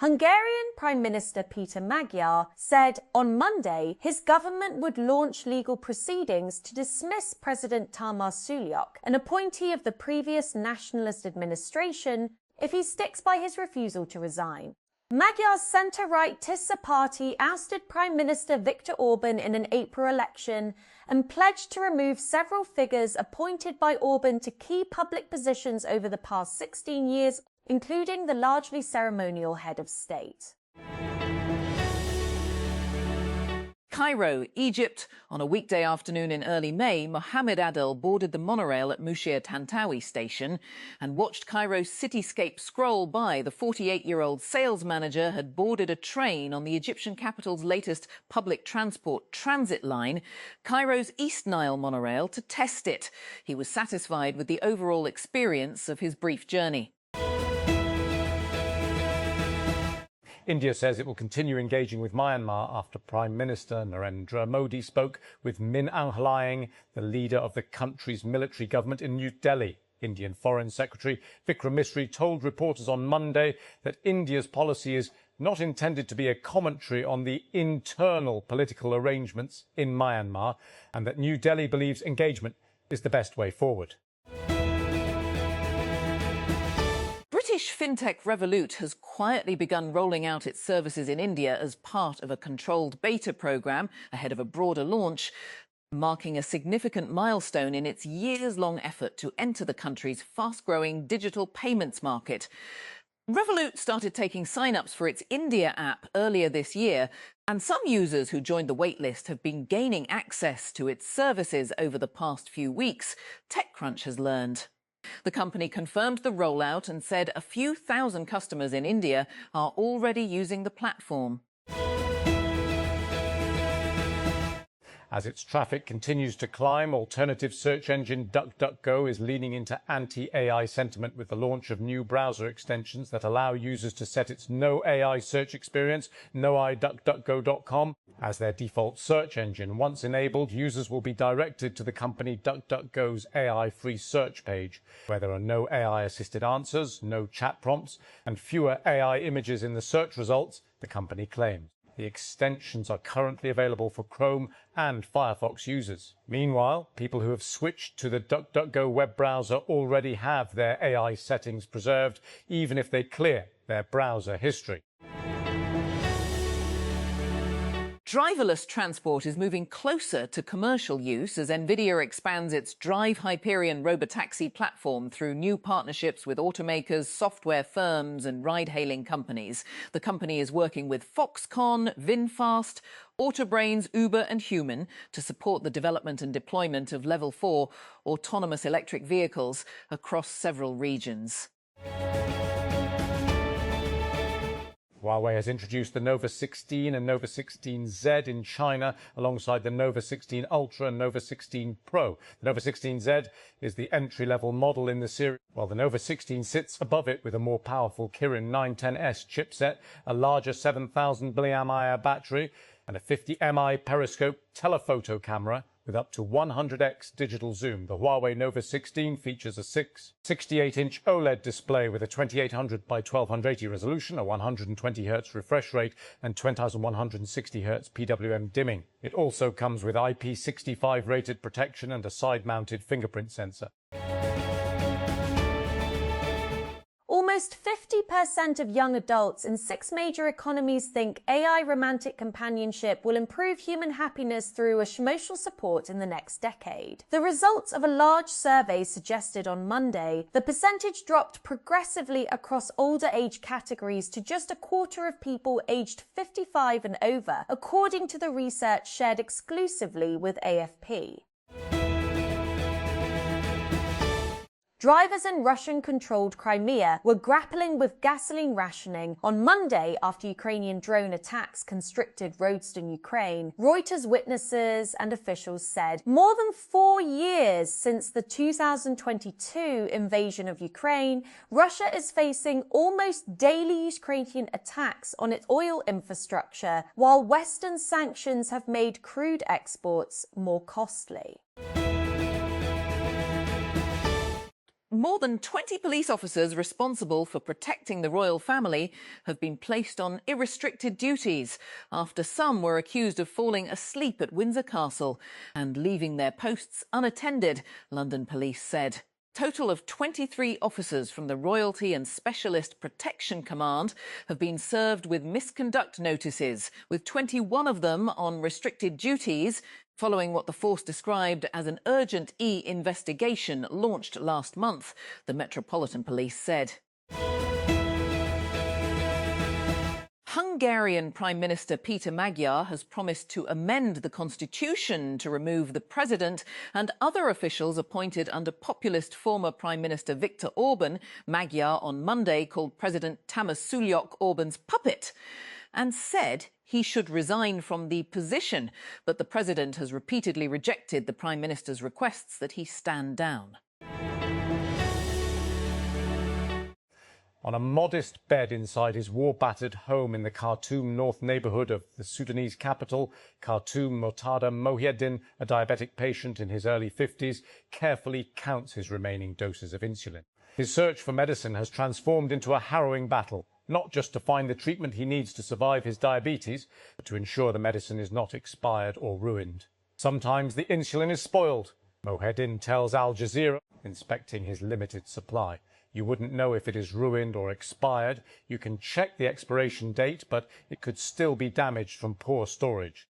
Hungarian Prime Minister Peter Magyar said on Monday his government would launch legal proceedings to dismiss President Tamás Suljuk, an appointee of the previous nationalist administration, if he sticks by his refusal to resign. Magyar's centre-right Tisza party ousted Prime Minister Viktor Orban in an April election and pledged to remove several figures appointed by Orban to key public positions over the past 16 years, including the largely ceremonial head of state. Cairo, Egypt. On a weekday afternoon in early May, Mohammed Adel boarded the monorail at Mushir Tantawi station and watched Cairo's cityscape scroll by. The 48-year-old sales manager had boarded a train on the Egyptian capital's latest public transport transit line, Cairo's East Nile monorail, to test it. He was satisfied with the overall experience of his brief journey. India says it will continue engaging with Myanmar after Prime Minister Narendra Modi spoke with Min Aung Hlaing, the leader of the country's military government, in New Delhi. Indian Foreign Secretary Vikram Misri told reporters on Monday that India's policy is not intended to be a commentary on the internal political arrangements in Myanmar, and that New Delhi believes engagement is the best way forward. British fintech Revolut has quietly begun rolling out its services in India as part of a controlled beta programme ahead of a broader launch, marking a significant milestone in its years-long effort to enter the country's fast-growing digital payments market. Revolut started taking sign-ups for its India app earlier this year, and some users who joined the waitlist have been gaining access to its services over the past few weeks, TechCrunch has learned. The company confirmed the rollout and said a few thousand customers in India are already using the platform. As its traffic continues to climb, alternative search engine DuckDuckGo is leaning into anti-AI sentiment with the launch of new browser extensions that allow users to set its no AI search experience, noiDuckDuckGo.com, as their default search engine. Once enabled, users will be directed to the company DuckDuckGo's AI-free search page, where there are no AI-assisted answers, no chat prompts, and fewer AI images in the search results, the company claims. The extensions are currently available for Chrome and Firefox users. Meanwhile, people who have switched to the DuckDuckGo web browser already have their AI settings preserved, even if they clear their browser history. Driverless transport is moving closer to commercial use as NVIDIA expands its Drive Hyperion robotaxi platform through new partnerships with automakers, software firms and ride-hailing companies. The company is working with Foxconn, VinFast, Autobrains, Uber and Human to support the development and deployment of Level 4 autonomous electric vehicles across several regions. Huawei has introduced the Nova 16 and Nova 16Z in China alongside the Nova 16 Ultra and Nova 16 Pro. The Nova 16Z is the entry-level model in the series, while the Nova 16 sits above it with a more powerful Kirin 910S chipset, a larger 7,000 mAh battery and a 50 mi periscope telephoto camera with up to 100x digital zoom. The Huawei Nova 16 features a 68-inch OLED display with a 2800 by 1280 resolution, a 120Hz refresh rate and 2160Hz PWM dimming. It also comes with IP65 rated protection and a side-mounted fingerprint sensor. Almost 50% of young adults in 6 major economies think AI romantic companionship will improve human happiness through emotional support in the next decade. The results of a large survey suggested on Monday the percentage dropped progressively across older age categories to just a quarter of people aged 55 and over, according to the research shared exclusively with AFP. Drivers in Russian-controlled Crimea were grappling with gasoline rationing on Monday after Ukrainian drone attacks constricted roads in Ukraine. Reuters witnesses and officials said more than 4 years since the 2022 invasion of Ukraine, Russia is facing almost daily Ukrainian attacks on its oil infrastructure, while Western sanctions have made crude exports more costly. More than 20 police officers responsible for protecting the royal family have been placed on irrestricted duties after some were accused of falling asleep at Windsor Castle and leaving their posts unattended, London police said. Total of 23 officers from the Royalty and Specialist Protection Command have been served with misconduct notices, with 21 of them on restricted duties, following what the force described as an urgent investigation launched last month, the Metropolitan Police said. Hungarian Prime Minister Peter Magyar has promised to amend the constitution to remove the president and other officials appointed under populist former Prime Minister Viktor Orban. Magyar on Monday called President Tamás Sulyok Orban's puppet and said he should resign from the position. But the president has repeatedly rejected the Prime Minister's requests that he stand down. On a modest bed inside his war-battered home in the Khartoum North neighbourhood of the Sudanese capital, Khartoum, Murtada Mohyeddin, a diabetic patient in his early 50s, carefully counts his remaining doses of insulin. His search for medicine has transformed into a harrowing battle, not just to find the treatment he needs to survive his diabetes, but to ensure the medicine is not expired or ruined. Sometimes the insulin is spoiled, Mohyeddin tells Al Jazeera, inspecting his limited supply. You wouldn't know if it is ruined or expired. You can check the expiration date, but it could still be damaged from poor storage.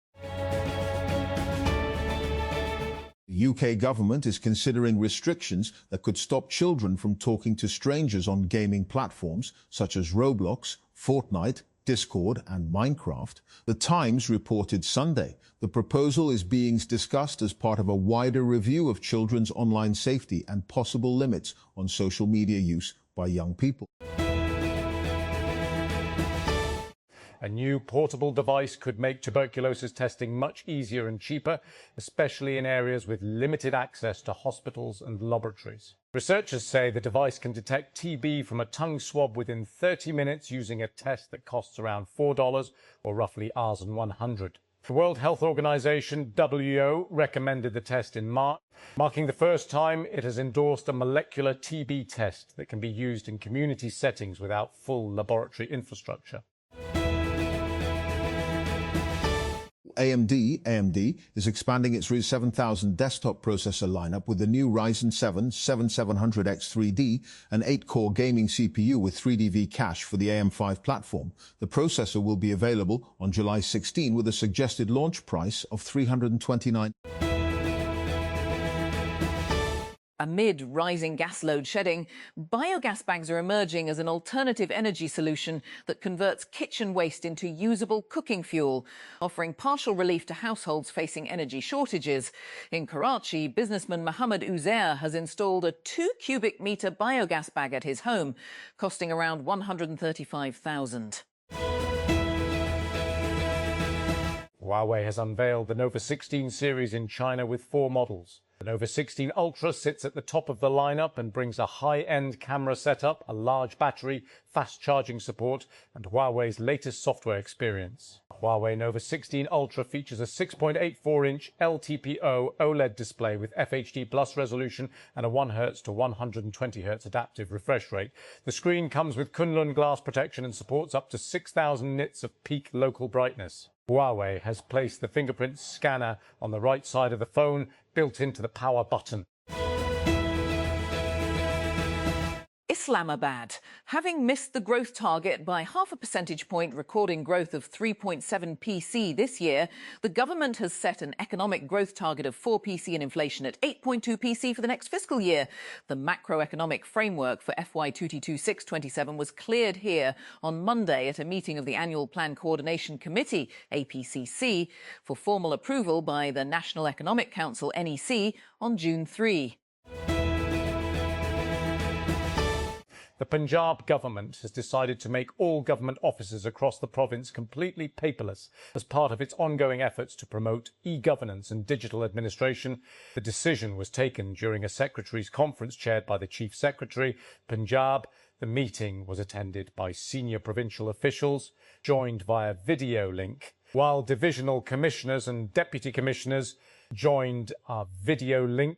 The UK government is considering restrictions that could stop children from talking to strangers on gaming platforms such as Roblox, Fortnite, Discord and Minecraft. The Times reported Sunday the proposal is being discussed as part of a wider review of children's online safety and possible limits on social media use by young people. A new portable device could make tuberculosis testing much easier and cheaper, especially in areas with limited access to hospitals and laboratories. Researchers say the device can detect TB from a tongue swab within 30 minutes using a test that costs around $4 or roughly $1,100. The World Health Organization, WHO, recommended the test in March, marking the first time it has endorsed a molecular TB test that can be used in community settings without full laboratory infrastructure. AMD is expanding its Ryzen 7000 desktop processor lineup with the new Ryzen 7 7700X3D, an 8-core gaming CPU with 3DV cache for the AM5 platform. The processor will be available on July 16 with a suggested launch price of $329. Amid rising gas load shedding, biogas bags are emerging as an alternative energy solution that converts kitchen waste into usable cooking fuel, offering partial relief to households facing energy shortages. In Karachi, businessman Mohammed Uzair has installed a 2-cubic-metre biogas bag at his home, costing around $135,000. Huawei has unveiled the Nova 16 series in China with 4 models. The Nova 16 Ultra sits at the top of the lineup and brings a high-end camera setup, a large battery, fast charging support, and Huawei's latest software experience. Huawei Nova 16 Ultra features a 6.84-inch LTPO OLED display with FHD Plus resolution and a 1Hz to 120Hz adaptive refresh rate. The screen comes with Kunlun glass protection and supports up to 6,000 nits of peak local brightness. Huawei has placed the fingerprint scanner on the right side of the phone, built into the power button. Islamabad. Having missed the growth target by 0.5 percentage point, recording growth of 3.7 PC this year, the government has set an economic growth target of 4 PC and inflation at 8.2 PC for the next fiscal year. The macroeconomic framework for FY 2026-27 was cleared here on Monday at a meeting of the Annual Plan Coordination Committee, APCC, for formal approval by the National Economic Council, NEC, on June 3. The Punjab government has decided to make all government offices across the province completely paperless as part of its ongoing efforts to promote e-governance and digital administration. The decision was taken during a secretaries' conference chaired by the Chief Secretary, Punjab. The meeting was attended by senior provincial officials, joined via video link, while divisional commissioners and deputy commissioners joined a video link.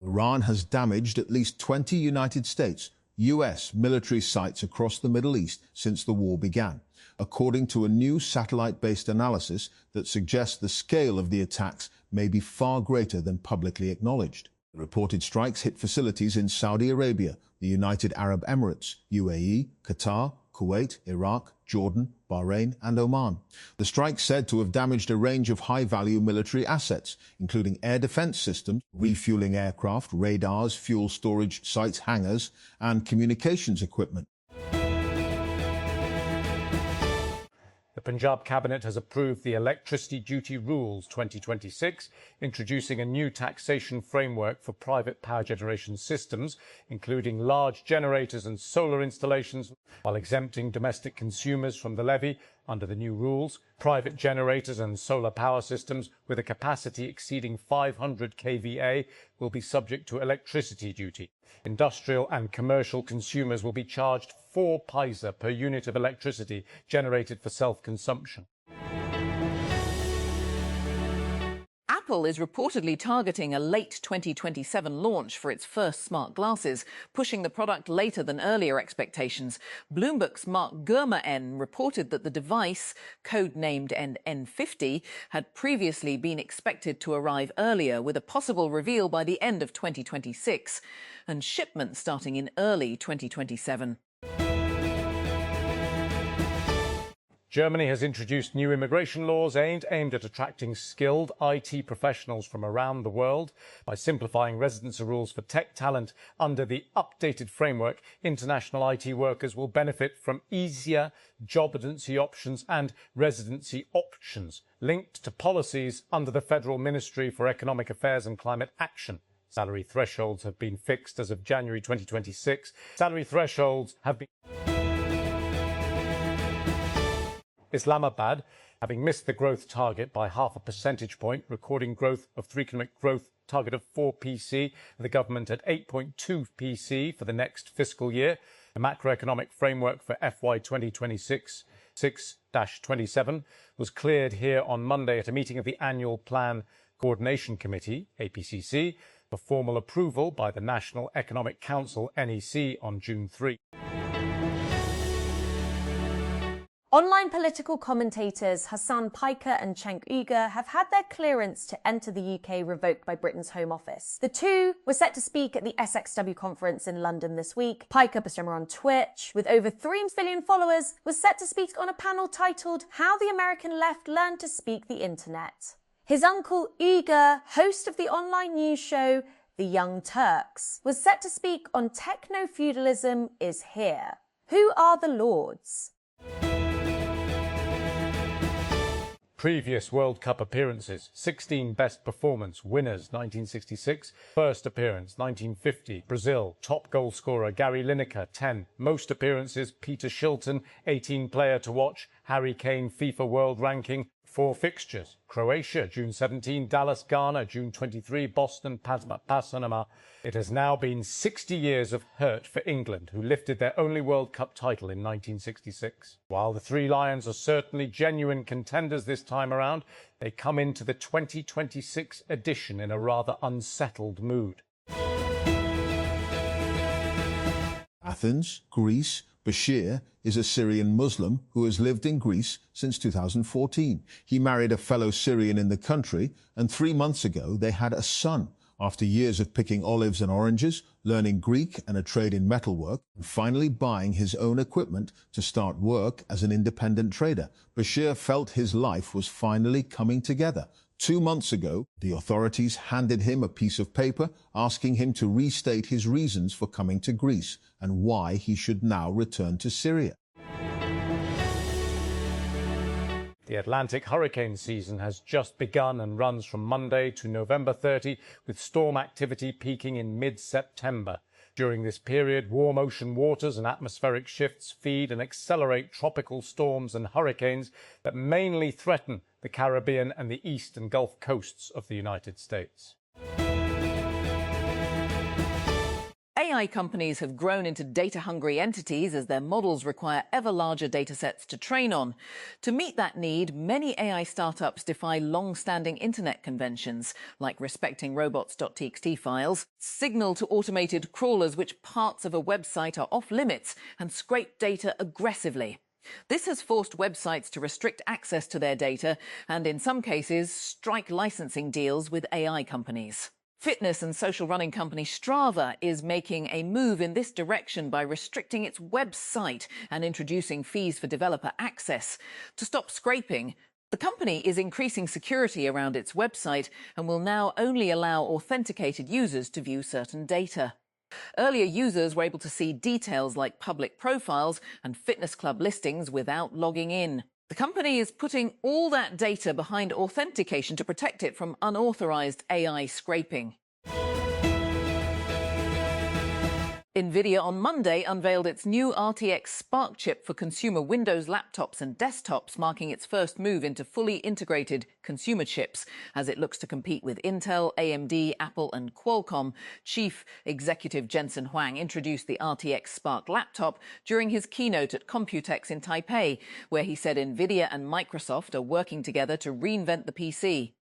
Iran has damaged at least 20 United States, US military sites across the Middle East since the war began, according to a new satellite-based analysis that suggests the scale of the attacks may be far greater than publicly acknowledged. The reported strikes hit facilities in Saudi Arabia, the United Arab Emirates, UAE, Qatar, Kuwait, Iraq, Jordan, Bahrain and Oman. The strike said to have damaged a range of high-value military assets, including air defense systems, refueling aircraft, radars, fuel storage sites, hangars and communications equipment. The Punjab Cabinet has approved the Electricity Duty Rules 2026, introducing a new taxation framework for private power generation systems, including large generators and solar installations, while exempting domestic consumers from the levy. Under the new rules, private generators and solar power systems with a capacity exceeding 500 kVA will be subject to electricity duty. Industrial and commercial consumers will be charged 4 paisa per unit of electricity generated for self-consumption. Apple is reportedly targeting a late 2027 launch for its first smart glasses, pushing the product later than earlier expectations. Bloomberg's Mark Gurman reported that the device, codenamed N50, had previously been expected to arrive earlier, with a possible reveal by the end of 2026 and shipment starting in early 2027. Germany has introduced new immigration laws aimed at attracting skilled IT professionals from around the world. By simplifying residency rules for tech talent under the updated framework, international IT workers will benefit from easier job residency options and residency options linked to policies under the Federal Ministry for Economic Affairs and Climate Action. Salary thresholds have been fixed as of January 2026. Salary thresholds have been... Islamabad, having missed the growth target by half a percentage point, recording growth of 3 economic growth target of 4 PC, the government at 8.2 PC for the next fiscal year. The macroeconomic framework for FY 2026 6-27 was cleared here on Monday at a meeting of the Annual Plan Coordination Committee, APCC, for formal approval by the National Economic Council, NEC, on June 3. Online political commentators Hassan Piker and Cenk Uygur have had their clearance to enter the UK revoked by Britain's Home Office. The two were set to speak at the SXW conference in London this week. Piker, a streamer on Twitch with over 3 million followers, was set to speak on a panel titled How the American Left Learned to Speak the Internet. His uncle Uygur, host of the online news show The Young Turks, was set to speak on Techno-feudalism is here. Who are the Lords? Previous World Cup appearances: 16 best performance winners 1966, first appearance 1950 Brazil, top goal scorer Gary Lineker 10, most appearances Peter Shilton, 18 player to watch Harry Kane, FIFA World Ranking, 4 fixtures: Croatia June 17, Dallas Ghana June 23, Boston Panama. It has now been 60 years of hurt for England, who lifted their only World Cup title in 1966. While the Three Lions are certainly genuine contenders this time around, they come into the 2026 edition in a rather unsettled mood. Athens, Greece. Bashir is a Syrian Muslim who has lived in Greece since 2014. He married a fellow Syrian in the country, and 3 months ago they had a son. After years of picking olives and oranges, learning Greek and a trade in metalwork, and finally buying his own equipment to start work as an independent trader, Bashir felt his life was finally coming together. 2 months ago, the authorities handed him a piece of paper asking him to restate his reasons for coming to Greece and why he should now return to Syria. The Atlantic hurricane season has just begun and runs from Monday to November 30, with storm activity peaking in mid-September. During this period, warm ocean waters and atmospheric shifts feed and accelerate tropical storms and hurricanes that mainly threaten the Caribbean and the east and Gulf coasts of the United States. AI companies have grown into data-hungry entities as their models require ever larger datasets to train on. To meet that need, many AI startups defy long-standing internet conventions, like respecting robots.txt files, signal to automated crawlers which parts of a website are off-limits, and scrape data aggressively. This has forced websites to restrict access to their data and, in some cases, strike licensing deals with AI companies. Fitness and social running company Strava is making a move in this direction by restricting its website and introducing fees for developer access. To stop scraping, the company is increasing security around its website and will now only allow authenticated users to view certain data. Earlier users were able to see details like public profiles and fitness club listings without logging in. The company is putting all that data behind authentication to protect it from unauthorized AI scraping. NVIDIA on Monday unveiled its new RTX Spark chip for consumer Windows laptops and desktops, marking its first move into fully integrated consumer chips as it looks to compete with Intel, AMD, Apple and Qualcomm. Chief Executive Jensen Huang introduced the RTX Spark laptop during his keynote at Computex in Taipei, where he said NVIDIA and Microsoft are working together to reinvent the PC.